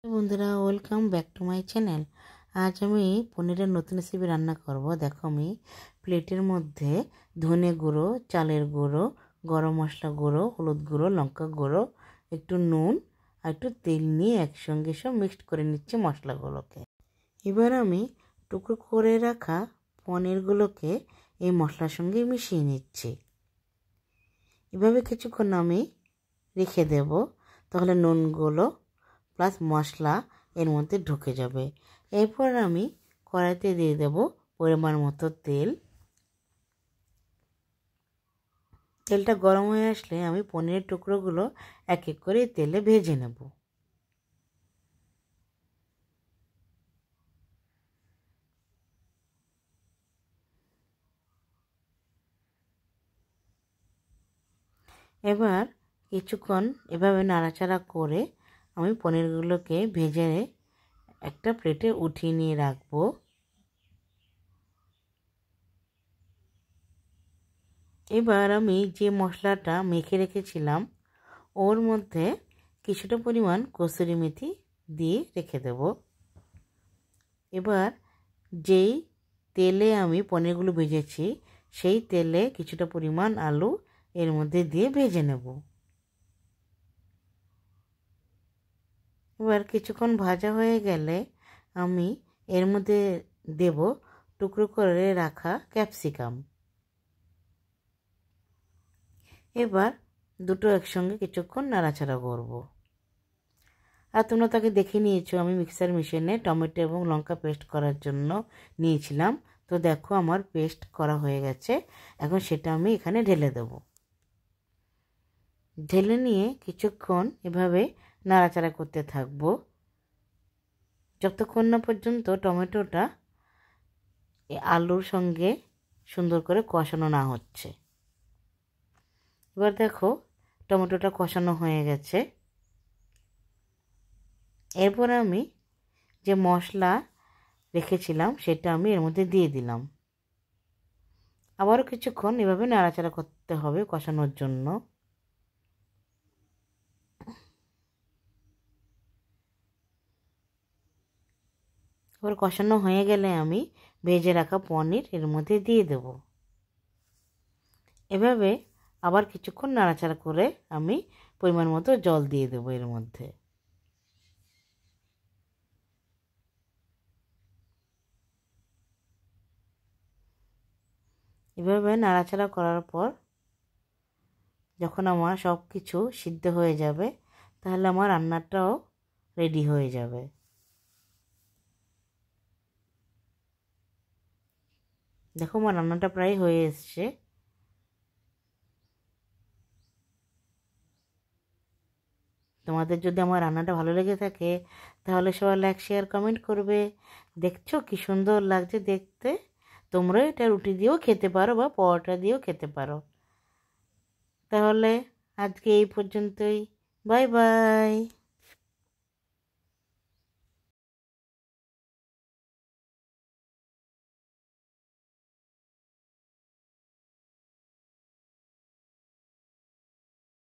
বন্ধুরা, welcome back to my channel. আজ আমি পনিরের নতুন রেসিপি রান্না করব। দেখো, আমি প্লেটের মধ্যে ধনে গুঁড়ো, চালের গুঁড়ো, গরম মশলা গুঁড়ো, হলুদ গুঁড়ো, লঙ্কা গুঁড়ো, একটু নুন আর একটু তেল নিয়ে একসঙ্গে সব মিক্সড করে নিচ্ছি মশলাগুলোকে। এবার আমি টুকরো করে রাখা পনিরগুলোকে এই মশলার সঙ্গে মিশিয়ে নিচ্ছি। এভাবে কিছুক্ষণ আমি রেখে দেব, তাহলে নুনগুলো প্লাস মশলা এর মধ্যে ঢুকে যাবে। এরপর আমি কড়াইতে দিয়ে দেব পরিমাণ মতো তেল। তেলটা গরম হয়ে আসলে আমি পনিরের টুকরোগুলো এক এক করে তেলে ভেজে নেব। এবার কিছুক্ষণ এভাবে নাড়াচাড়া করে আমি পনিরগুলোকে ভেজে একটা প্লেটে উঠিয়ে নিয়ে রাখবো। এবার আমি যে মশলাটা মেখে রেখেছিলাম ওর মধ্যে কিছুটা পরিমাণ কসুরি মেথি দিয়ে রেখে দেব। এবার যেই তেলে আমি পনিরগুলো ভেজেছি সেই তেলে কিছুটা পরিমাণ আলু এর মধ্যে দিয়ে ভেজে নেব। এবার কিছুক্ষণ ভাজা হয়ে গেলে আমি এর মধ্যে দেব টুকরো করে রাখা ক্যাপসিকাম। এবার দুটো একসঙ্গে কিছুক্ষণ নাড়াচাড়া করব। আর তোমরা তাকে দেখে নিয়েছো, আমি মিক্সার মেশিনে টমেটো এবং লঙ্কা পেস্ট করার জন্য নিয়েছিলাম। তো দেখো, আমার পেস্ট করা হয়ে গেছে। এখন সেটা আমি এখানে ঢেলে দেব। ঢেলে নিয়ে কিছুক্ষণ এভাবে নাড়াচাড়া করতে থাকবো যতক্ষণ না পর্যন্ত টমেটোটা আলুর সঙ্গে সুন্দর করে কষানো না হচ্ছে। এবার দেখো, টমেটোটা কষানো হয়ে গেছে। এরপর আমি যে মশলা রেখেছিলাম সেটা আমি এর মধ্যে দিয়ে দিলাম। আবারও কিছুক্ষণ এভাবে নাড়াচাড়া করতে হবে কষানোর জন্য। এবার কষানো হয়ে গেলে আমি ভেজে রাখা পনির এর মধ্যে দিয়ে দেব। এভাবে আবার কিছুক্ষণ নাড়াচাড়া করে আমি পরিমাণ মতো জল দিয়ে দেব এর মধ্যে। এভাবে নাড়াচাড়া করার পর যখন আমার সব কিছু সিদ্ধ হয়ে যাবে তাহলে আমার রান্নাটাও রেডি হয়ে যাবে। দেখো, আমার রান্নাটা প্রায় হয়ে এসছে। তোমাদের যদি আমার রান্নাটা ভালো লেগে থাকে তাহলে সবাই লাইক, শেয়ার, কমেন্ট করবে। দেখছো কি সুন্দর লাগছে দেখতে। তোমরা এটা রুটি দিয়েও খেতে পারো বা পরোটা দিয়েও খেতে পারো। তাহলে আজকে এই পর্যন্তই। Bye bye.